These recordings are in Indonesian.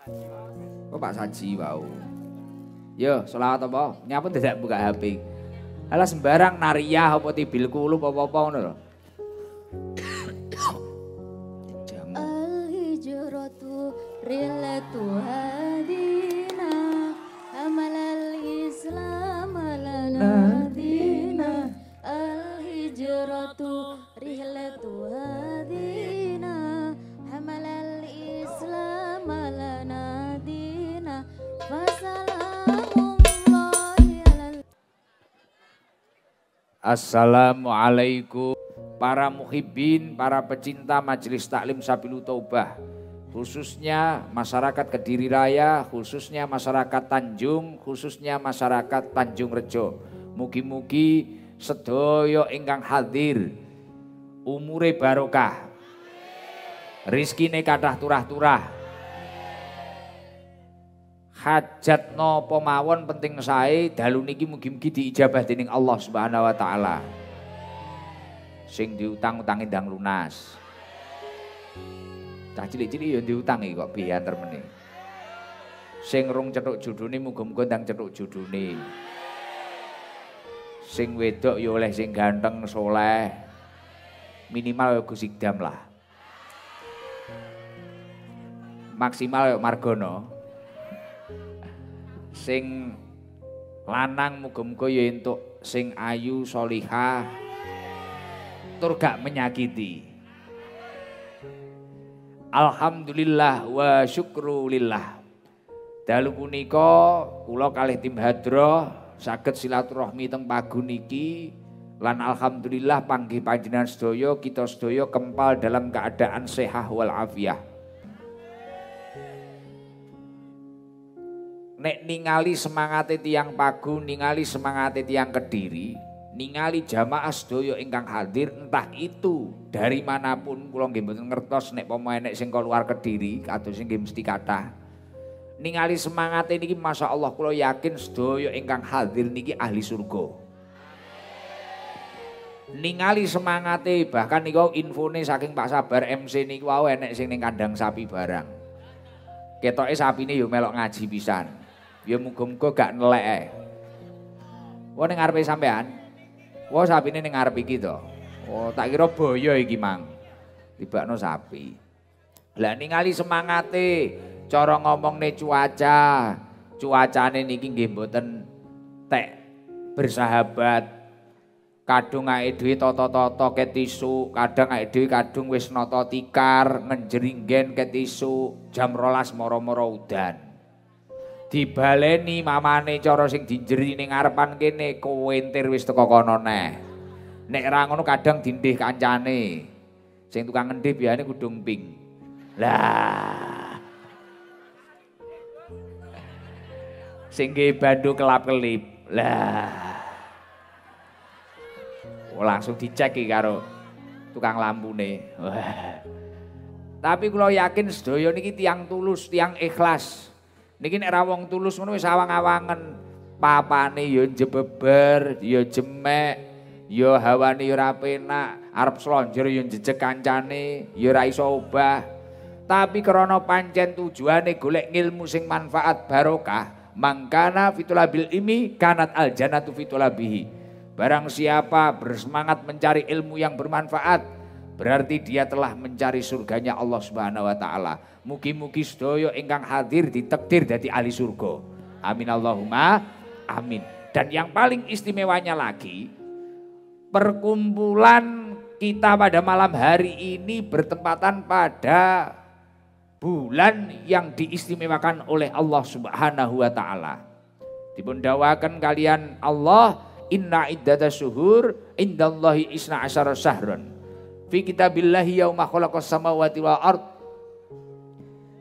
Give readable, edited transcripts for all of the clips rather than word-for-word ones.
Oh Pak Saji wau. Yo, selawat apa? Nyapa tidak buka HP. Alah sembarang nariyah apa tibil kulub apa-apa ngono lho. Al-hijratu rilatu hadina amalal islam lana dina. Al-hijratu rilatu hadina amalal islam lana dina. Assalamualaikum para muhibbin, para pecinta Majelis Taklim Sabilu Taubah, khususnya masyarakat Kediri Raya, khususnya masyarakat Tanjung, khususnya masyarakat Tanjung Rejo. Mugi-mugi sedaya ingkang hadir umure barokah, rizkine kathah turah-turah, hajat napa mawon penting sae dalu niki mugi-mugi diijabah dening Allah Subhanahu wa taala. Sing diutang-utangi ndang lunas. Cah cilik-cilik ya diutangi kok biyen termene. Sing rung cethuk judune muga-muga ndang cethuk judune. Sing wedok ya oleh sing ganteng soleh. Minimal ya Gus Ikdam lah. Maksimal ya Margono. Sing lanang muga-muga ya entuk sing ayu solihah tur gak menyakiti. Alhamdulillah wa syukrulillah. Dalu punika kula kalih tim hadroh saged silaturahmi teng pagun niki lan alhamdulillah panggih panjenengan sedaya kita sedaya kempal dalam keadaan sehat wal afiah. Nek ningali semangate tiyang Pagun, ningali semangate tiyang Kediri, ningali jamaah sedaya ingkang hadir, entah itu dari manapun, kula nggih mboten ngertos nek pomo enek sing luar Kediri kados sing nggih mesti kathah. Ningali semangate niki masyaallah kula yakin sedaya ingkang hadir niki ahli surga. Ningali semangate bahkan niku infone saking Pak Sabar MC niku wau enek sing ning kandang sapi barang. Ketoke sapine yo melok ngaji pisan. Ya muga-muga gak nelek. Wah ning ngarepe sampean. Wah sapine ning ngarep iki to. Oh tak kira boyo iki mang. Tibakno sapi. Lah ningali semangate, cara ngomongne cuaca. Cuacane niki nggih mboten tek bersahabat. Kadung ake dhewe tata-tata ket tisu, kadang ake dhewe kadung wis nata tikar, ngenjringgen ket tisu, jam 12 moro-moro udan. Dibaleni mamane cara sing dinjeri ning ngarepan kene kuwentir wis teko kono neh. Nek ra ngono kadang dindih kancane. Sing tukang ngendih biasane kudung ping. Lah. Sing nggih bandu kelap-kelip. Lah. Langsung dicek iki karo tukang lampune. Wah. Tapi kula yakin sedaya niki tiyang tulus, tiyang ikhlas. Niki nek ra wong tulus ngono wis awang-awangen. Papane ya jebeber, ya jemek, ya hawane ya ora penak, arep slonjor ya njejeg kancane, ya ora iso obah. Tapi krana pancen tujuane golek ngilmu sing manfaat barokah, mangkana fitulabil ilmi kanat aljannatu fitulabihi. Barang siapa bersemangat mencari ilmu yang bermanfaat, berarti dia telah mencari surganya Allah Subhanahu wa taala. Mugi-mugi sedaya ingkang hadir ditakdir dadi ahli surga. Amin Allahumma amin. Dan yang paling istimewanya lagi, perkumpulan kita pada malam hari ini bertempatan pada bulan yang diistimewakan oleh Allah Subhanahu wa taala. Dipun dawaken kalian Allah, inna iddata syuhur indallahi isna asyara syahran fi kitabillahi yauma khalaqas samawati wal ard.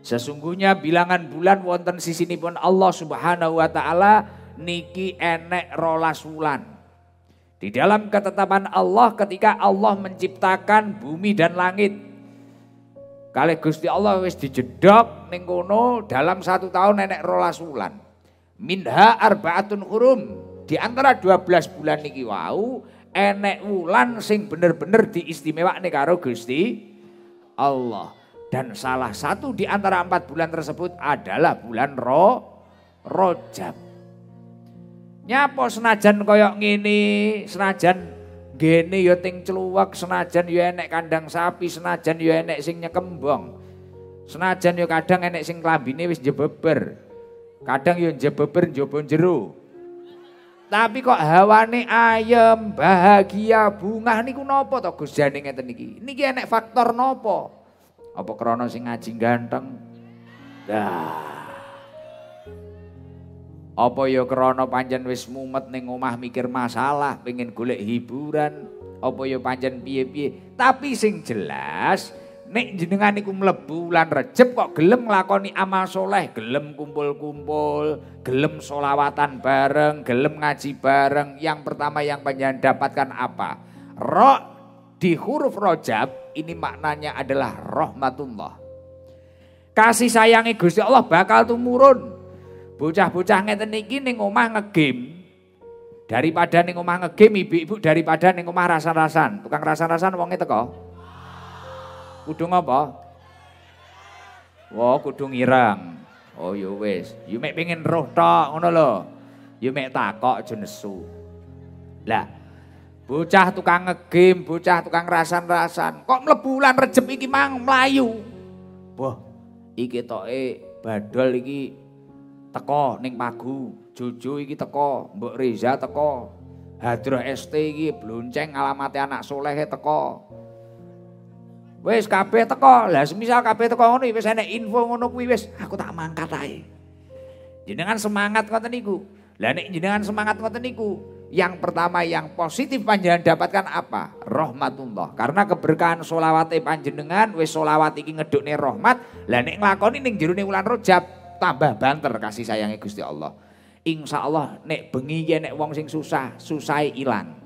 Sesungguhnya bilangan bulan wonten sisinipun Allah Subhanahu wa taala niki enek 12 wulan. Di dalam ketetapan Allah ketika Allah menciptakan bumi dan langit. Kalih Gusti Allah wis dijedok ning kono dalam 1 tahun enek 12 wulan. Minha arbaatun hurum. Di antara 12 bulan niki wau enek wulan sing bener-bener diistimewakne karo Gusti Allah. Dan salah satu di antara 4 bulan tersebut adalah bulan Rajab. Nyapa senajan koyok ngene, senajan gene ya ting celuwek, senajan ya enek kandang sapi, senajan ya enek sing nyekembong. Senajan ya kadang enek sing klambine wis jebeber. Kadang ya jebeber njaba jero. Tapi kok hawane ayem, bahagia, bungah niku napa to Gus jane ngeten iki? Niki enek faktor napa? Apa krana sing ngaji ganteng? Apa ya krana pancen wis mumet ning omah mikir masalah, pengen golek hiburan? Apa ya pancen piye-piye? Tapi sing jelas nek jenengan niku mlebu bulan Rejab kok gelem nglakoni amal soleh, gelem kumpul-kumpul, gelem solawatan bareng, gelem ngaji bareng. Yang pertama yang panjenengan dapatkan apa? Di huruf Rajab ini maknanya adalah rahmatullah. Kasih sayangi Gusti Allah bakal tumurun. Bocah-bocah ngeten iki ning omah ngegame. Daripada ning omah ngegame ibu-ibu daripada ning omah rasan-rasan. Tukang rasan-rasan wonge teko. Kudu ngapa? Wah, kudu ngirang. Oh ya wis, yo mek pengen roh tok ngono lho. Yo mek takok aja nesu. Lah, bocah tukang ngegame, bocah tukang rasan-rasan, kok mlebu bulan Rejab iki mang mlayu. Wah, iki toke badol iki teko ning Pagu, Jojo iki teko, Mbok Reza teko, Hadroh ST iki blonceng alamate anak soleh teko. Wis kabeh teko. Lah semisal kabeh teko ngono wis enek info ngono kuwi wis aku tak mangkat ae. Jenengan semangat ngoten niku. Lah nek jenengan semangat ngoten niku, yang pertama yang positif panjenengan dapatkan apa? Rahmatullah. Karena keberkahan sholawate panjenengan wis sholawat iki ngedukne rahmat. Lah nek nglakoni ning jerone wulan Rajab tambah banter kasih sayange Gusti Allah. Insyaallah nek bengi iki nek wong sing susah, susahe ilang.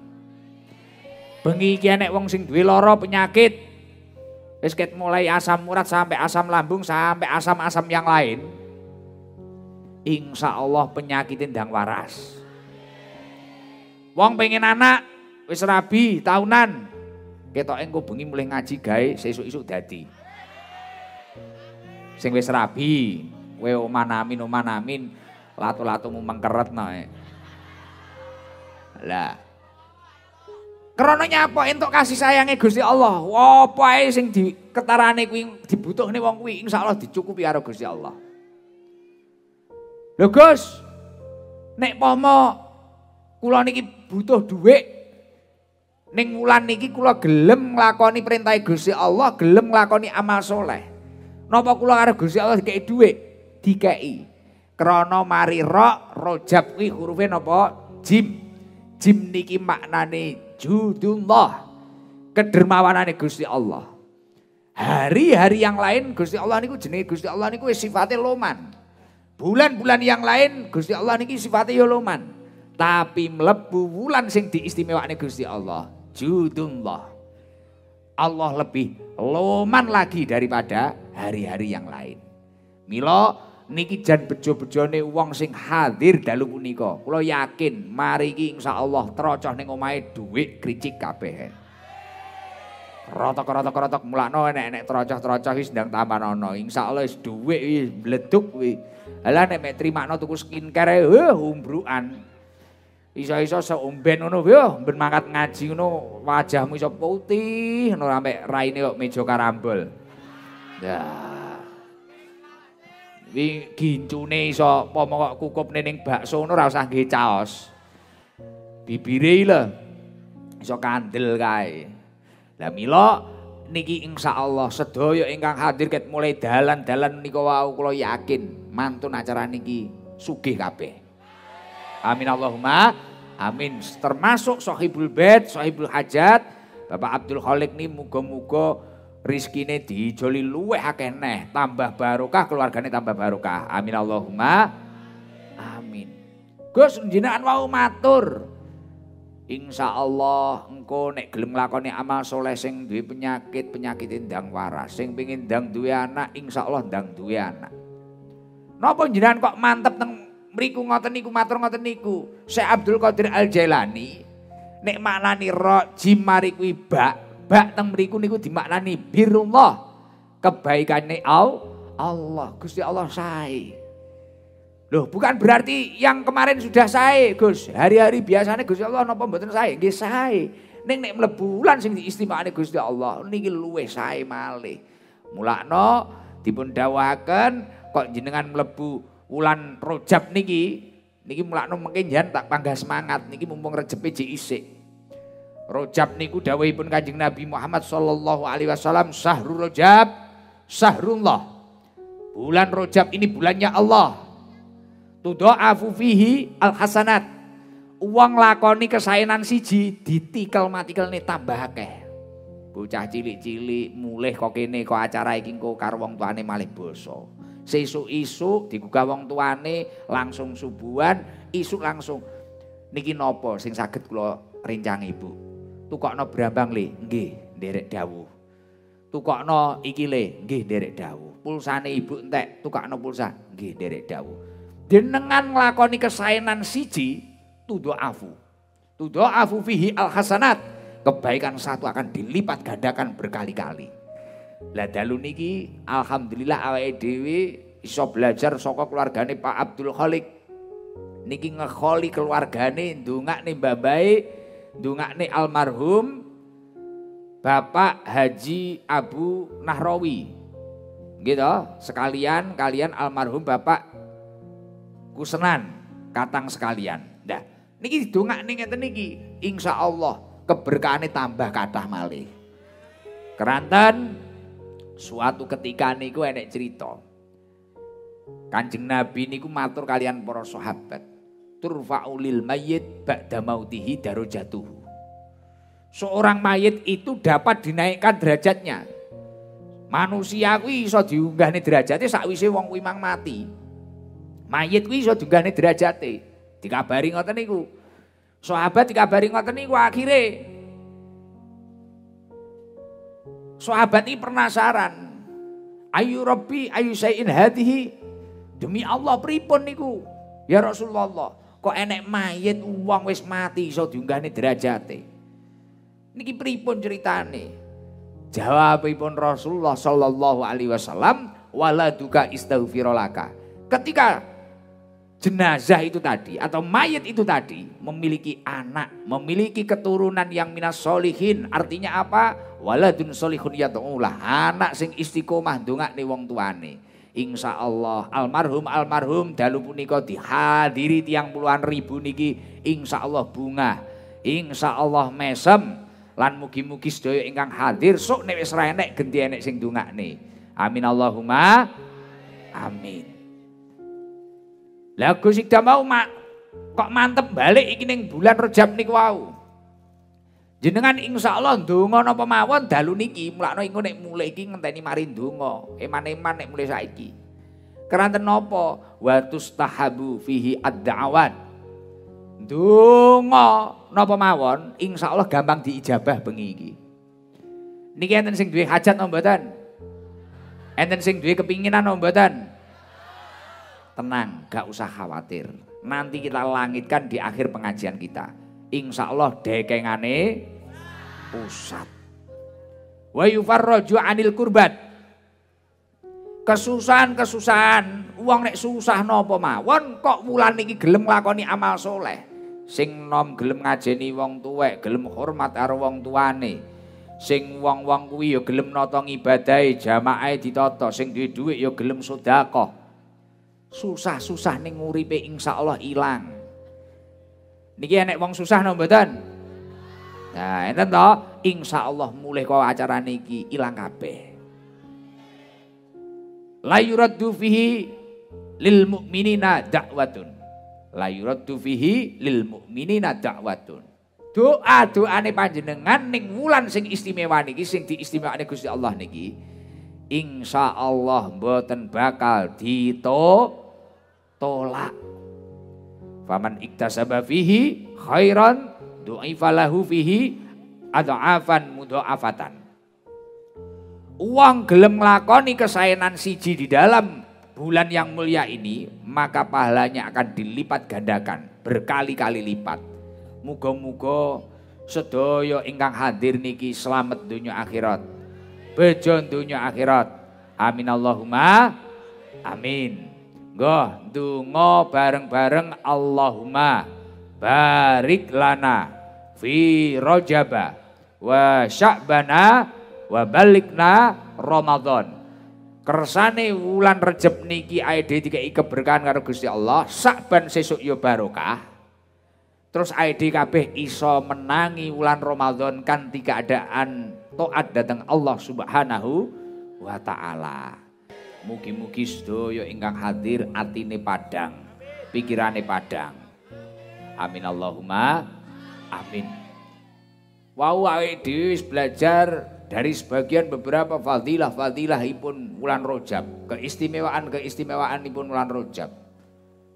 Bengi iki nek wong sing duwe lara penyakit wis ket mulai asam urat sampai asam lambung sampai asam-asam yang lain. Insya Allah penyakit ndang waras. Wong pengen anak wis rabi tahunan. Ketoke engko bengi mulai ngaji gawe sesuk-esuk dadi. Sing wis rabi, kowe omanamin latu-latumu mengkeretno. Lah krana nyapa entuk kasih sayange Gusti Allah. Apa ae sing diketarane kuwi dibutuhne wong kuwi insyaallah dicukupi karo Gusti Allah. Lho Gus, nek pomo kula niki butuh dhuwit ning wulan niki kula gelem nglakoni perintah Gusti Allah, gelem nglakoni amal soleh. Napa kula karo Gusti Allah dikeki dhuwit? Dikeki. Krana mari Rajab kuwi hurufe napa? Jim. Jim niki maknane judullah, kedermawanane Gusti Allah. Hari-hari yang lain Gusti Allah niku jenenge Gusti Allah niku wis sifate loman. Bulan-bulan yang lain Gusti Allah niki sifate ya loman. Tapi mlebu wulan sing diistimewakne Gusti Allah, judullah. Allah lebih loman lagi daripada hari-hari yang lain. Mila niki jan bejo-bejone wong sing hadir dalu punika. Kula yakin mari iki insyaallah trocoh ning omahe dhuwit kricik kabeh. Rotok-rotok mulakno enek-enek trocoh-trocoh wis ndang tamanono. Insyaallah wis dhuwit wis bleduk kuwi. Lah nek mek trimakno tuku skincare umbrukan. Iso-iso seomben ngono ben mangkat ngaji ngono wajahmu iso putih ngono sampe raine kok meja karambol. Nah wi gincune iso pomo kok kukupne ning bakso ngono ora usah nggih caos. Bibire lho iso kandel kae. Lah mila niki insyaallah sedaya ingkang hadir ket mulai dalan-dalan nika wau kula yakin mantun acara niki sugih kabeh. Amin Allahumma amin. Termasuk sahibul bait, sahibul hajat Bapak Abdul Khalik ni muga-muga rizkine dijoli luweh akeh neh, tambah barokah keluargane tambah barokah. Amin Allahumma amin. Gus jenengan wau matur. Insyaallah engko nek gelem nglakoni amal soleh sing duwe penyakit ndang waras, sing pengin ndang duwe anak insyaallah ndang duwe anak. Napa jenengan kok mantep teng mriku ngoten niku matur ngoten niku. Syekh Abdul Qadir Al Jailani nek maknani jim mari kuwi bak teng mriku niku dimaknani birullah. kebaikane Allah. Gusti Allah sae. Loh, bukan berarti yang kemarin sudah sae, Gus. Hari-hari biasanya Gusti Allah napa mboten sae? Nggih sae. Ning nek mlebu wulan sing diistimewane Gusti Allah niki luwih sae malih. Mulakno dipun dawuhaken kok jenengan mlebu wulan Rajab niki mulakno mengke jan tak panggah semangat niki mumpung rejepe jek isik. Rajab niku dawuhipun Kanjeng Nabi Muhammad sallallahu alaihi wasallam, Syahrul Rajab syahrullah. Bulan Rajab ini bulannya Allah. Tudha'afu fihi alhasanat. Uang lakoni kesaenan siji ditikel-matikelne tambah akeh. Bocah cilik-cilik mulih kok kene kok acara iki engko karo wong tuane malih basa. Sesuk-isuk digugah wong tuane langsung subuhan, isuk langsung niki napa sing saged kula rencang Ibu. Tukokno brambang le, nggih nderek dawuh. Tukokno iki le, nggih nderek dawuh. Pulsane Ibu entek, tukokno pulsa, nggih nderek dawuh. Jenengan nglakoni kesaenan siji tudha'afu fihi alhasanat. Kebaikan satu akan dilipat gandakan berkali-kali. Lah dalu niki alhamdulillah awake dhewe iso belajar saka keluargane Pak Abdul Khalik. Niki ngekholi keluargane ndongakne mbabahe, ndongakne almarhum Bapak Haji Abu Nahrawi. Gitu, sekalian kalian almarhum Bapak Kusenan, katang sekalian. Nah, niki ndongakne ngeten niki, insyaallah keberkahane tambah kathah malih. Keranten suatu ketika niku enek cerita. Kanjeng Nabi niku matur kalian para sahabat, turfa'ulil mayyit ba'da mautihi darajatuhu. Seorang mayit itu dapat dinaikkan derajatnya. Manusia kuwi iso diunggahne derajate sakwise wong kuwi mang mati. Mayit kuwi iso diunggahne derajate. Dikabari ngoten niku. Sahabat dikabari ngoten niku akhire sahabat ini penasaran. Ayu Rabbi ayu syai'in hadhihi. Demi Allah pripun niku? Ya Rasulullah, kok enek mayit wong wis mati iso diunggahne derajate. Niki pripun ceritane? Jawabipun Rasulullah sallallahu alaihi wasallam, waladuka istaghfirolaka. Ketika jenazah itu tadi atau mayit itu tadi memiliki anak, memiliki keturunan yang minas solihin, artinya apa? Waladun solihun yata'ulah, anak sing istiqomah ndongakne wong tuane. Insyaallah almarhum dalu punika dihadiri tiang puluhan ribu niki insyaallah bunga, insyaallah mesem lan mugi-mugi sedaya ingkang hadir sok nek wis ra enek genti enek sing ndongakne. Amin Allahumma amin. Lah Gus Ikdam mau kok mantep balik iki ning bulan Rajab niku wau. Jenengan insyaallah ndonga napa mawon dalu niki mulakno engko nek mulai iki ngenteni mari ndonga. Eman-eman nek mulai saiki. Keranten napa? Wa tustahabu fihi ad-da'awat. Ndonga napa mawon insyaallah gampang diijabah bengi iki. Niki enten sing duwe hajat napa mboten? Enten sing duwe kepinginan napa mboten? Tenang, gak usah khawatir. Nanti kita langitkan di akhir pengajian kita. Insya Allah dekengane pusat. Wa yufarraju anil kurbat. Kesusahan, wong nek susah napa mawon kok wulan iki gelem nglakoni amal soleh. Sing nom gelem ngajeni wong tuwek, gelem hormat karo wong tuane. Sing wong-wong kuwi ya gelem nata ibadahe, jamaahe ditata, sing duwe dhuwit ya gelem sedekah. Susah-susah ning uripe insyaallah ilang. Niki enek wong susah napa mboten? Nah, enten to, insyaallah mulih kok acara niki ilang kabeh. La yuraddu fihi lil mu'minina da'watun. La yuraddu fihi lil mu'minina da'watun. Doa-doane panjenengan ning wulan sing istimewa niki, sing diistimewakne Gusti Allah niki, insyaallah mboten bakal ditolak. Faman iktasaba fihi khairan du'ifalahu fihi adha'afan mudha'afatan. Uang gelem nglakoni kesaenan siji di dalam bulan yang mulia ini, maka pahalanya akan dilipat gandakan berkali-kali lipat. Muga-muga sedaya ingkang hadir niki selamat dunya akhirat. Bejo dunya akhirat. Amin Allahumma amin. Nggo ndonga bareng-bareng Allahumma barik lana fi Rajaba wa Sya'bana wa balikna Ramadan. Kersane wulan Rejab niki aide dikai keberkahan karo Gusti Allah, Sya'ban sesuk yo barokah. Terus aide kabeh iso menangi wulan Ramadan kanthi keadaan taat datang Allah Subhanahu wa taala. Mugi-mugi sedaya ingkang hadir atine padhang, pikirane padhang. Amin Allahumma amin. Wau awake dhewe wis belajar dari sebagian beberapa fadilah-fadilahipun wulan Rajab, keistimewaan-keistimewaanipun wulan Rajab.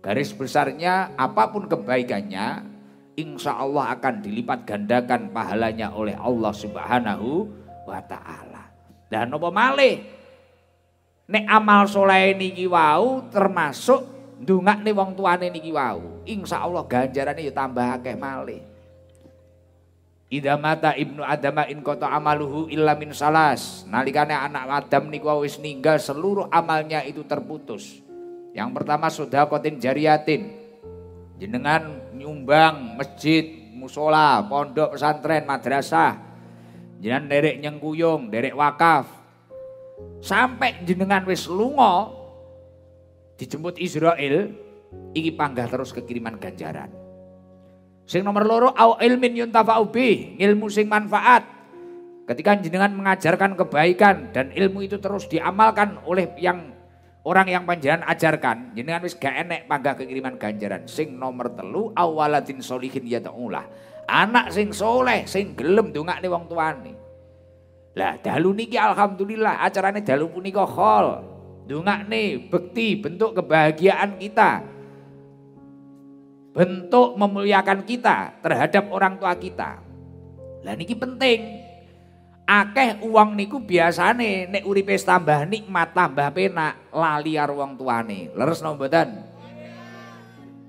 Garis besarnya apapun kebaikannya, insya Allah akan dilipat gandakan pahalanya oleh Allah Subhanahu wa taala. Dan napa malih nek amal soleh niki wau termasuk ndongakne wong tuane niki wau, insya Allah ganjarane ya tambah akeh malih. Idza mata ibnu adama in qata amaluhu illa min salas. Nalikane anak Adam niku wis ninggal seluruh amalnya itu terputus. Yang pertama sedekatin jariyatin. Jenengan nyumbang masjid, musola, pondok pesantren, madrasah. Jenengan derek nyengkuyung, derek wakaf. Sampai jenengan wis lunga dijemput Israel, iki panggah terus kekiriman ganjaran. Sing nomor loro au ilmin yuntafa'u bih, ilmu sing manfaat. Ketika jenengan mengajarkan kebaikan dan ilmu itu terus diamalkan oleh orang yang panjenengan ajarkan, jenengan wis gak enek panggah kekiriman ganjaran. Sing nomor telu awaladin solihin yad'ulah, anak sing soleh sing gelem ndongakne wong tuane. Lah dalu niki alhamdulillah acarane dalu punika khol. Ndongakne bekti bentuk kebahagiaan kita. Bentuk memuliakan kita terhadap orang tua kita. Lah niki penting. Akeh uang niku biasane nek uripe tambah nikmat, tambah penak, lali karo wong tuane. Leres napa mboten?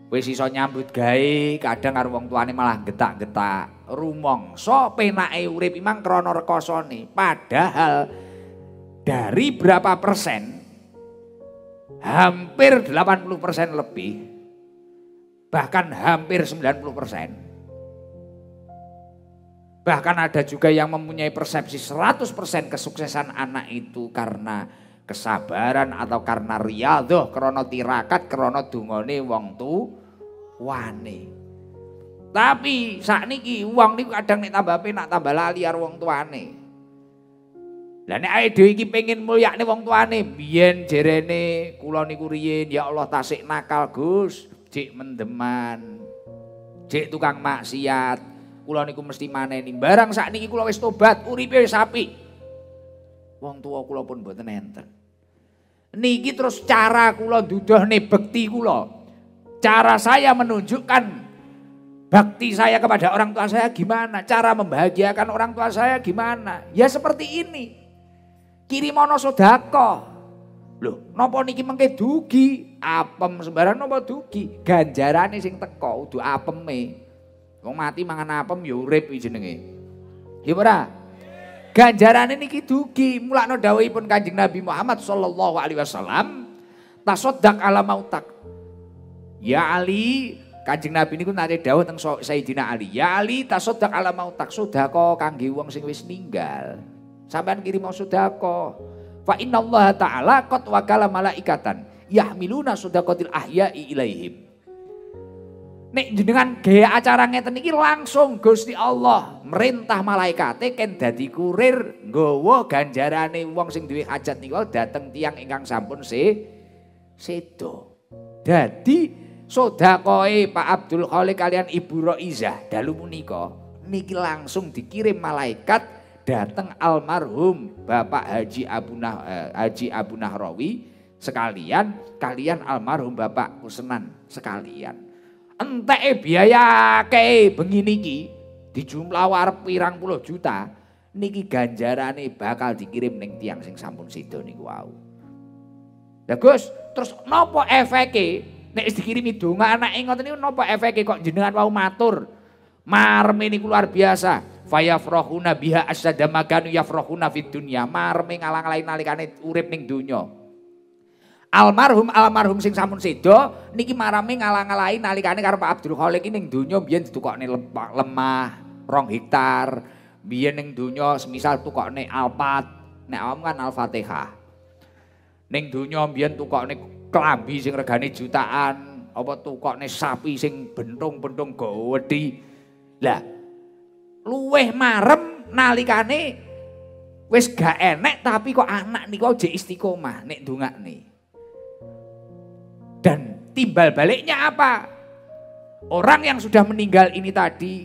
Wis iso nyambut gawe, kadang karo wong tuane malah getak-getak. Rumangsa penake urip imang krana rekasane. Padahal dari berapa persen? Hampir 80% lebih. Bahkan hampir 90%. Bahkan ada juga yang mempunyai persepsi 100% kesuksesan anak itu karena kesabaran atau karena riyadhah, karena tirakat, karena dungane wong tuwane. Tapi sakniki wong niku kadang nek tambah penak tambah lali karo wong tuane. Lah nek awake dhewe iki pengin mulyakne wong tuane, biyen jerene kula niku riyin ya Allah tasik nakal Gus. Cek mendeman, cek tukang maksiat, kula niku mesti maneni. Barang sakniki kula wis tobat, uripe wis apik. Wong tua kula pun mboten enten. Niki terus cara kula duduhne bekti kula. Cara saya menunjukkan bakti saya kepada orang tua saya gimana? Cara membahagiakan orang tua saya gimana? Ya seperti ini. Kirimono sedekah. Loh, napa niki mengke dugi? Apem sembarang napa dugi? Ganjarane sing teko udu apeme. Wong mati mangan apem ya urip iki jenenge. Ya ora? Ganjarane niki dugi. Mulakno dawuhipun Kanjeng Nabi Muhammad sallallahu alaihi wasallam, tasaddaq ala mautak. Ya Ali, Kanjeng Nabi niku nate dawuh teng Sayyidina Ali. Ya Ali, tasaddaq ala mautak, sedekah kangge wong sing wis ninggal. Sampeyan kirim sedekah. Fa inna Allah ta'ala qad wakala malaikatan yahmiluna sedaqatil ahya'i ilaihim. Nek jenengan gaya acara ngeten iki langsung Gusti Allah merintah malaikate ken dadi kurir nggawa ganjarane wong sing duwe hajat niku dateng tiyang ingkang sampun sedo. Dadi sedekahe Pak Abdul Khaliq kalian Ibu Roizah dalu punika niki langsung dikirim malaikat datang almarhum Bapak Haji Abu Nahrawi sekalian, kalian almarhum Bapak Kusnan sekalian. Enteke biaya ke bengi niki dijumlah warep pirang puluh juta niki ganjarane bakal dikirim ning tiang sing sampun sedo niku wau. Lah Gus, terus napa efeke nek dikirimi donga anake ngoten niku napa efeke kok jenengan wau matur? Marme niku luar biasa. fayafrahuna biha asyadda makanu yafrahuna fid dunya. Marme ngalang-alang nalikane urip ning donya. Almarhum sing sampun sedo niki marame ngalang-alangi nalikane karo Pak Abdul Khaliq ning donya biyen ditukokne lemah 2 hektar. Biyen ning donya semisal tukokne alpat, nek awam kan Al-Fatihah. Ning donya biyen tukokne klambi sing regane jutaan, apa tukokne sapi sing bentung-bentung gawedhi. Lah luweh marem nalikane wis gak enek tapi kok anak niku jek istiqomah nek ndongakne. Dan timbal baliknya apa? Orang yang sudah meninggal ini tadi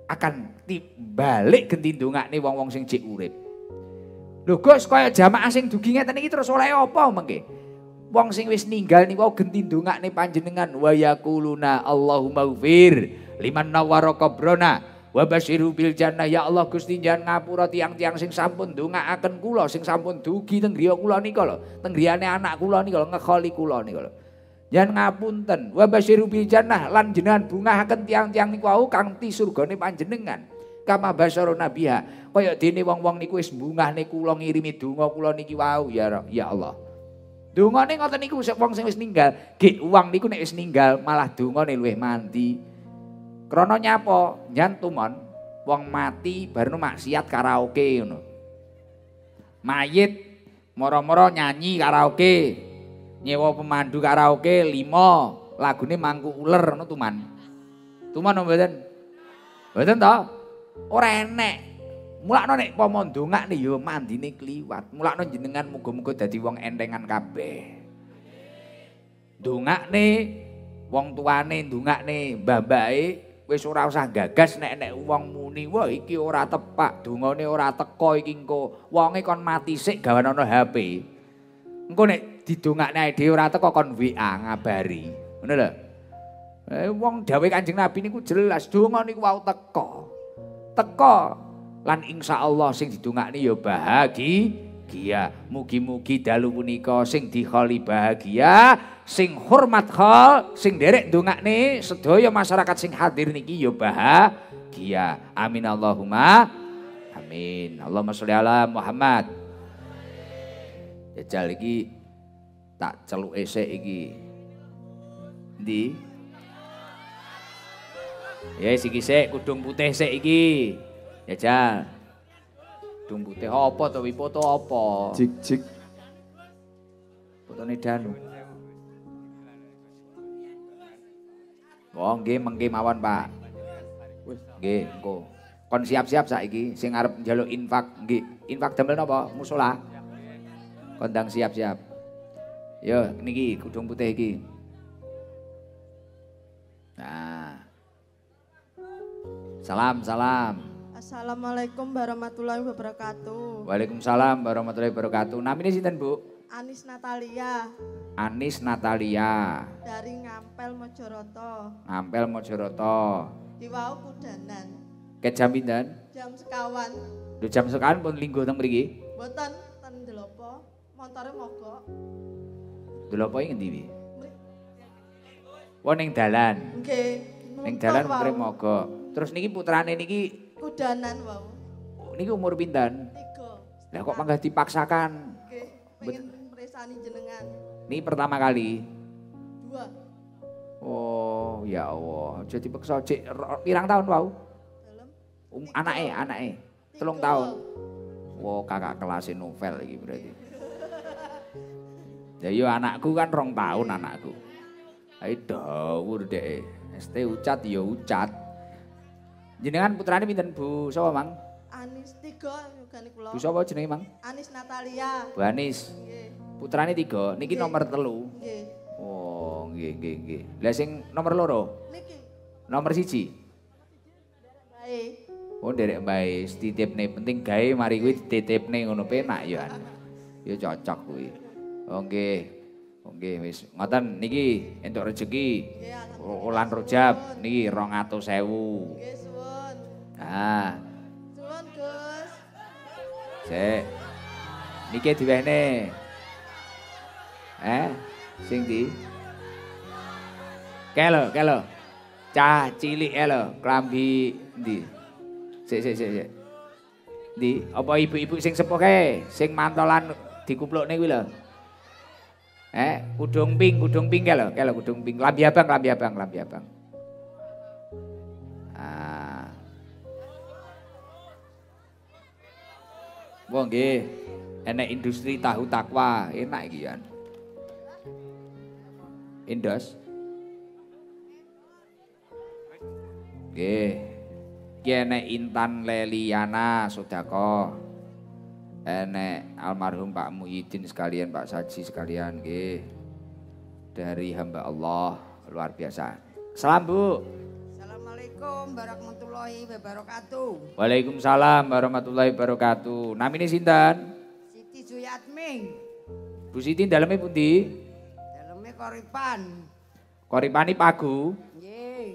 akan balik genti ndongakne wong-wong sing jek urip. Lho Gus kaya jamaah sing dugi ngeten iki terus oleh apa mengke? Wong sing wis ninggal niku genti ndongakne panjenengan wa yaquluna Allahumma ighfir liman nawwara qabrana wa basyiru bil jannah. Ya Allah Gusti njen ngapura tiang-tiang sing sampun ndongakaken kula sing sampun dugi teng griya kula nika lho, teng griyane anak kula nika lho, ngekholi kula nika lho. Jan ngapunten wa basyiru bil jannah lan jenengan bungahaken tiang-tiang niku wau kanthi surgane panjenengan. Kama basyaruna biha kaya dene wong-wong niku wis bungahne kula ngirimi donga kula niki wau ya Allah. Dongane ngoten niku wong sing wis ninggal, nggih wong niku nek wis ninggal malah dongane luwih mandi. Krana nyapa? Njan tumon wong mati bareng maksiat karaoke ngono. Mayit moro-moro nyanyi karaoke. Nyewa pemandu karaoke 5 lagune mangku uler ngono tuman. Tuman mboten? Mboten to? Ora enek. Mulakno nek pomo ndongakne ya mandine kliwat. Mulakno jenengan muga-muga dadi wong entengan kabeh. Ndongakne wong tuane ndongakne mbah-mbahe wis ora usah gagas nek wong muni wah iki ora tepak, dongane ora teko iki engko. Wonge kon mati sik gawan ana HP. Engko nek didongakne dhewe ora teko kon WA ngabari. Ngono lho. Wong dawuh Kanjeng Nabi niku jelas donga niku wau teko. Teko lan insyaallah sing didongakne ya bahagia. Mugi-mugi dalu punika sing dikholi bahagia, sing hormat khol, sing derek ndongakne sedaya masyarakat sing hadir niki ya bahagia. Amin Allahumma amin. Allahumma sholli ala Muhammad. Jajal iki tak celuke sik iki. Ndi? Ya iki sik kudung putih sik iki. Jajal. Kudung putih apa to wi foto apa? Jik. Fotone Danu. Oh nggih mengke mawon Pak. Nggih engko. Kon siap-siap saiki sing arep njaluk infak nggih. Infak damel napa? Musala. Kondang siap-siap. Yo niki kudung putih iki. Nah. Salam. Assalamualaikum warahmatullahi wabarakatuh. Waalaikumsalam warahmatullahi wabarakatuh. Namine sinten, Bu? Anis Natalia. Anis Natalia. Dari Ngampel Mojoroto. Ngampel Mojoroto. Di wau kudanan. Ket jam pinten? Jam sekawan. Lho jam sekawan pun linggo teng mriki? Mboten ten Delopo. Montore mogok. Delopo iki ngendi wi? Wong ning dalan. Nggih. Ning dalan montore mogok. Terus niki putrane niki kudanan wau. Niki umur pinten? 3. Lah kok panggah dipaksakan? Nggih, pengen mresani jenengan. Ini pertama kali? 2. Oh, ya Allah. Jadi paksa cek pirang tahun wau? Dalam. Anake 3 tahun. Wow, kakak kelas novel iki berarti. Ya yo anakku kan 2 tahun anakku. Ayo dawur deh. ST ucat ya ucat. Jenengan putrane pinten Bu? Sapa Mang? Anis 3 yogane kula. Bu sapa jenenge Mang? Anis Natalia. Bu Anis. Nggih. Putrane 3, niki nomor 3. Nggih. Oh, nggih. Lah sing nomor 2? Niki. Nomor 1? Baik. Oh, nderek mbae titipne penting gawe mari kuwi dititipne ngono penak ya. Ya cocok kuwi. Oh nggih. Oh nggih wis ngoten niki entuk rejeki. Nggih. Ulan Rajab niki 200.000. Nggih, suwun. Ah, Suwun, Gus. sik. Niki diwehne. Sing di? Kelo. Cah cilik lho, klambi ndi? Sik. Ndi, apa ibu-ibu sing sepuh kae, sing mantolan dikuplukne kuwi lho. Kudung pink kae lho, kudung pink. Lambi abang. Ah. Wong nggih, enek industri tahu takwa, enak iki kan. Indos. Nggih. Iki enek Intan Leliana Sodako. Enek almarhum Pak Muhyiddin sekalian, Pak Saji sekalian nggih. Dari hamba Allah luar biasa. Salam Bu. Assalamualaikum warahmatullahi wabarakatuh. Waalaikumsalam warahmatullahi wabarakatuh. Namine sinten? Siti Suyatming. Bu Siti daleme pundi? Daleme Koripan. Koripani Pagu. Nggih.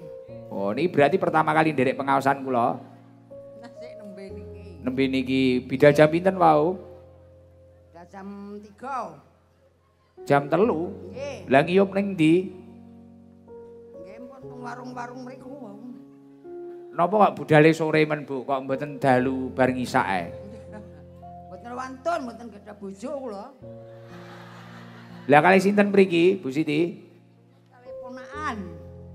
Oh, ini berarti pertama kali nderek pengawasan kula. Sik nembe niki. Nembe niki bidal jam pinten wau? Jam 3. Jam 3. Nggih. Lah ngiyup ning ndi? Nggih pun teng warung-warung mriku wau. Napa kok budale sore men Bu, kok mboten dalu bareng isak ae? Mboten wantun, mboten gadah bojo kula. Lah kali sinten mriki, Bu Siti? Kali ponakan.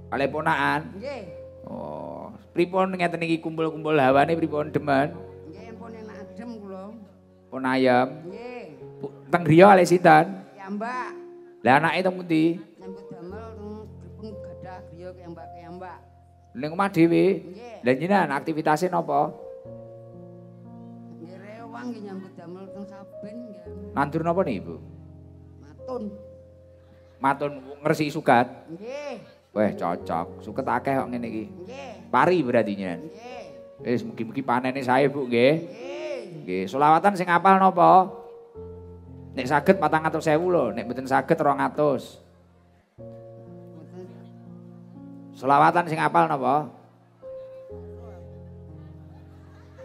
Kali ponakan. Nggih. Oh, pripun ngeten iki kumpul-kumpul hawane pripun demen? Nggih pun enak adem kula. Pun ayam. Nggih. Teng griya kali sinten? Ya Mbak. Lah anake teng pundi? Nyambut damel dipun gadah griya ke Mbak. Ning omah dhewe. Nggih. Lah jenengan aktivitasé napa? Nggih rewang nggih nyambut damel teng Saben nggih. Nandur napa nih, Ibu? Matun. Matun ngresiki sukat. Nggih. Weh, cocok. Suket akeh kok ngene iki. Nggih. Pari berarti nyen. Nggih. Wis mugi-mugi panene sae, Bu, nggih. Nggih. Nggih, selawatan sing apal napa? Nek saged 400.000 lho, nek mboten saged 200. Selawatan sing apal napa?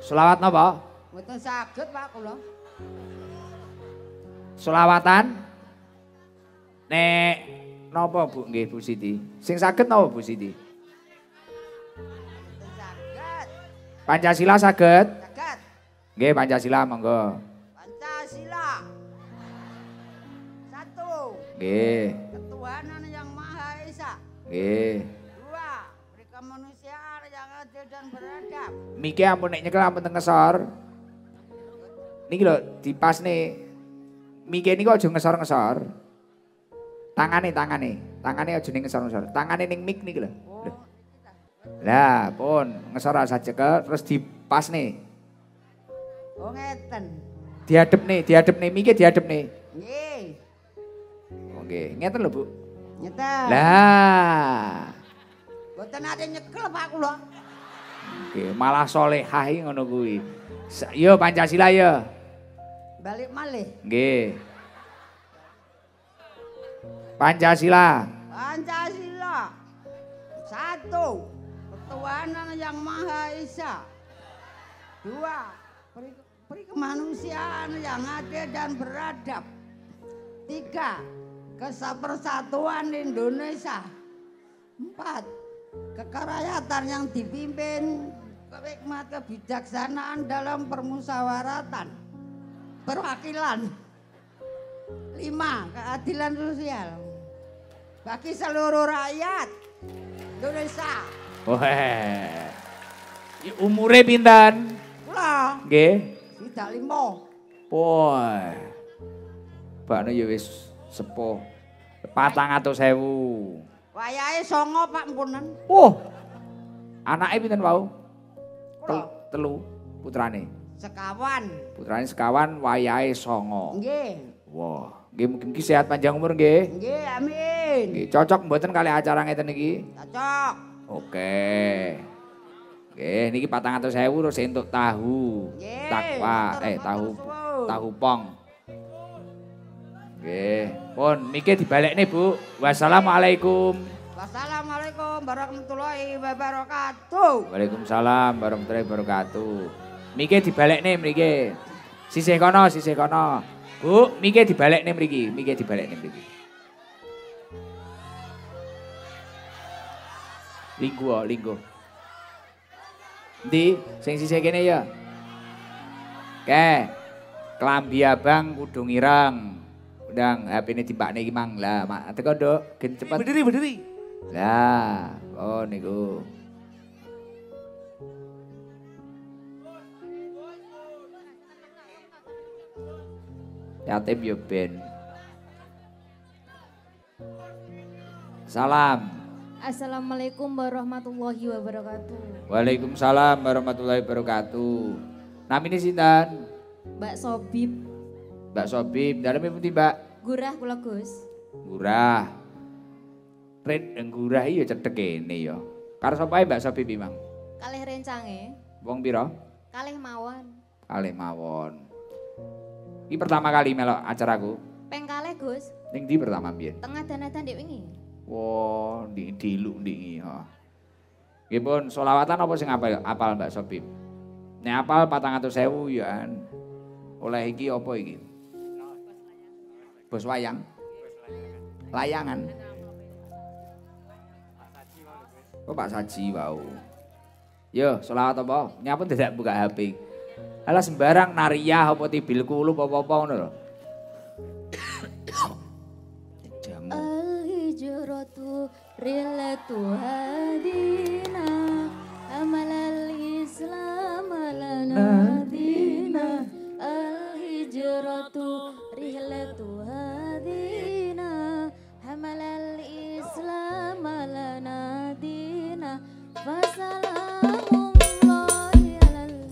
Selawat napa? Mboten saged Pak kula. Selawatan nek napa Bu nggih Bu Siti? Sing saged napa Bu Siti? Mboten saged. Pancasila saged? Saged. Nggih Pancasila monggo. Pancasila. 1. Nggih. Ketuhanan yang Maha Esa. Nggih. 2. Beri kemanusiaan yang adil dan beradab. Miki ampun nek nyekel ampun teng ngesor. Niki lho dipasne. Miki niku aja ngesor-ngesor. Tangane aja ning ngesor-ngesor. Tangane ning mik niki lho. Lho. Lah, pun ngesor asa cekel terus dipasne. Oh ngeten. Diadepne miki diadepne. Nggih. Oke, ngeten lho, Bu. Ngeten. Lah. Mboten ate nyekel Pak kula. Oke, malah solehah iki ngono kuwi. Yo Pancasila yo. Balik malih. Nggih. Pancasila. Pancasila. 1. Ketuhanan yang Maha Esa. 2. Beri kemanusiaan yang adil dan beradab. 3. Persatuan Indonesia. 4. Kerakyatan yang dipimpin hikmat kebijaksanaan dalam permusyawaratan perwakilan. 5. Keadilan sosial bagi seluruh rakyat Indonesia. Wah. Umure pinten? Kula Nggih. tidak 5. Wah. Bakno ya wis sepuh. 400.000. Wayahe 9 Pak mpunen. Anake pinten wau? Kula Telu putrane. sekawan. Putrane sekawan wayahe 9. Nggih. Wah, nggih mugi-mugi sehat panjang umur nggih. Nggih, amin. Nggih, cocok mboten kali acara ngeten iki? Cocok. Oke. Nggih, niki 400.000 terus entuk tahu. Nggih, Takwa, matur suwun. tahu pong. Nggih, pun miki dibalekne, Bu. Wassalamualaikum. Wassalamualaikum warahmatullahi wabarakatuh. Waalaikumsalam warahmatullahi wabarakatuh. Miki dibalekne mriki. Sisih kono. Bu, miki dibalekne mriki. Linggo. Ndi sing sisih kene ya. Oke. Klambi abang kudu ngireng. Undang HP-ne dipakne iki mang. Lah, teko Nduk, gen cepet. Berdiri. Lah, oh niku. Yatim yo ben. Salam. Assalamualaikum warahmatullahi wabarakatuh. Waalaikumsalam warahmatullahi wabarakatuh. Namine sinten? Mbak Sobib. Mbak Sobib, daleme pundi, Mbak? Gurah kula Gus. Gurah. Red gurah iya cedhek kene ya. Karo sapa ae Mbak Sobib Mang? Kalih rencange. Wong pira? Kalih mawon. Kalih mawon. Iki pertama kali melok acaraku. Peng kalih Gus. Ning ndi pertama mbiyen? Tengah danadan ndek wingi. Wah, diluk ndiki ha. Nggih pun selawatan apa sing apal Mbak Sobib? Nek apal 400.000 ya. Oleh iki apa iki? Bos wayang. Layangan. Oh Pak Saji wau. Yo, selawat apa? Nyapun dadak buka HP. Alah sembarang nariyah apa tibil kulub apa-apa ngono lho. Jamu. Al-hijratu rilatu hadina amalal islam lana dina. Al-hijratu rilatu hadina amalal islam lana dina. Wassalamullahi alal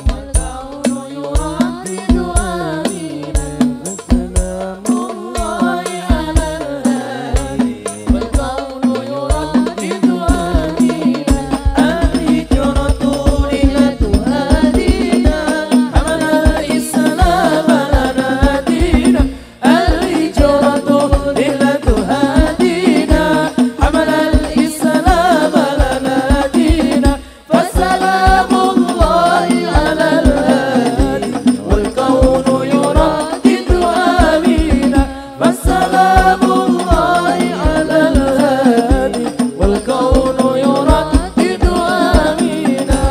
wal kaunu yuradidu amina. Wassalamullahi alal hadi wal kaunu yuradidu amina. Al-hijratu rilatu hadina amalal islam lana dina. Al-hijratu rilatu hadina amalal islam lana dina. Wassalamullahi alal hadi wal kaunu yuradidu amina. Wassalamullahi alal hadi wal kaunu yuradidu amina.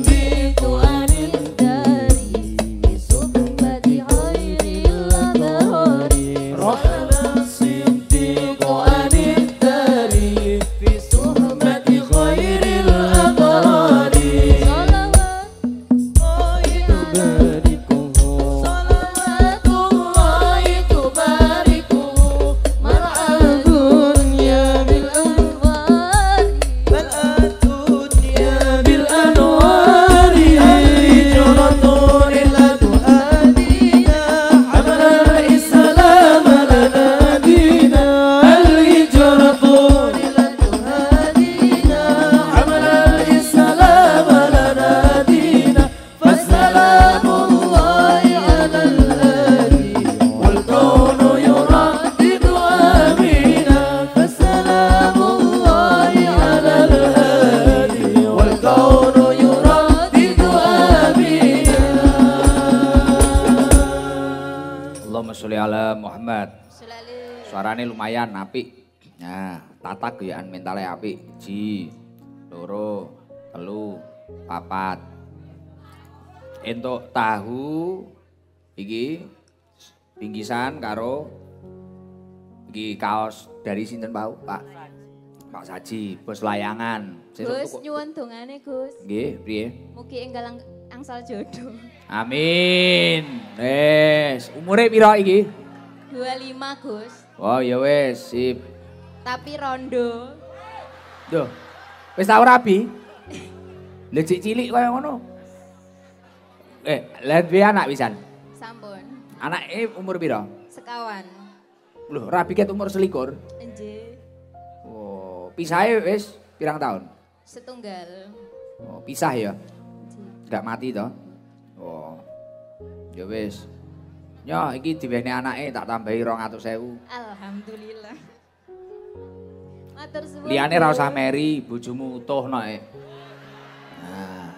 Jitu anil dari suhbati khairil adhari. Rohana sintiku anil dari fi suhbati khairil adhari. Salawatullahi tubarikuhu mar'adun ya bil anwari. Mar'adun ya bil anwari. Al-hijratu rilatu hadina amalal islam lana dina. Al-hijratu rilatu hadina amalal islam lana dina. Wassalamullahi alal hadi wal kaunu yuradidu amina. Wassalamullahi alal hadi wal kaunu yuradidu amina. Allahumma sholli ala Muhammad. Suarane lumayan apik. Nah, tatak guyaan mentale apik. 1, 2, 3, 4. Entuk tahu iki bingkisan karo iki kaos dari sinten Pak? Pak Saji, bos layangan. Gus nyuwun dongane Gus. Nggih, priye? Mugi enggal angsal jodoh. Amin. Wes, umure pira iki? 25 Gus. Oh ya wes, sip. Tapi rondo. Duh. Wis tau rabi? Lha cik cilik kaya ngono. Lah duwe anak pisan. Sampun. Anake umur pira? Sekawan. Loh, rabi ket umur 21. Nggih. Oh, pisahe wis pirang tahun? Setunggal. Oh, pisah ya. Nggih. Gak mati toh? Oh. Ya wis. Nyo iki diwene anake tak tambahi 200.000. Alhamdulillah. Matur suwun. Liyane ra usah meri, bojomu utuh nek. Nah.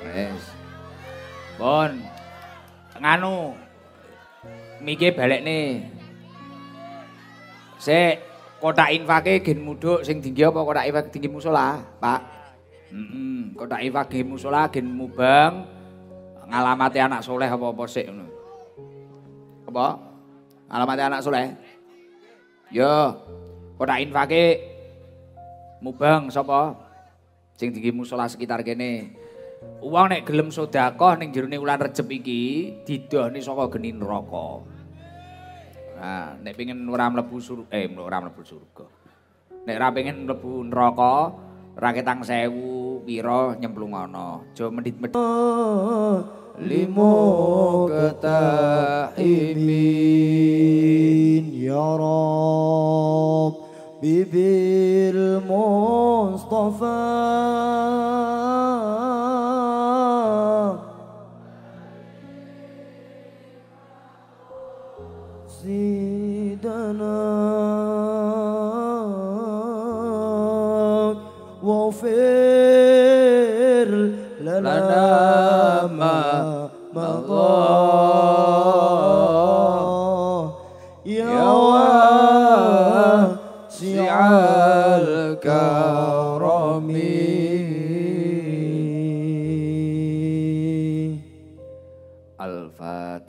Wes. Bon. Nganu. Mike balekne. Sik, Kotak infake gen mudhuk sing dinggi apa kotak infak dinggi musala, Pak? Kotak infak gen musala gen mubang ngalamati anak soleh apa-apa sik ngono. Apa? Ngalamati anak soleh? Yo. Kotak infake mubang sapa? Sing dinggi musala sekitar kene. Wong nek gelem sedekah ning jerone wulan Recep iki didohne saka geni neraka. Nah, nek pengen ora mlebu surga. Nek ora pengen mlebu neraka, ra ketang 1000 pira nyemplungono. Aja mendit-medit. Limo ketahimin ya Rabb bibil Mustafa Sidana wafir lana ma madha ya wasi'al karami Al-Fatihah.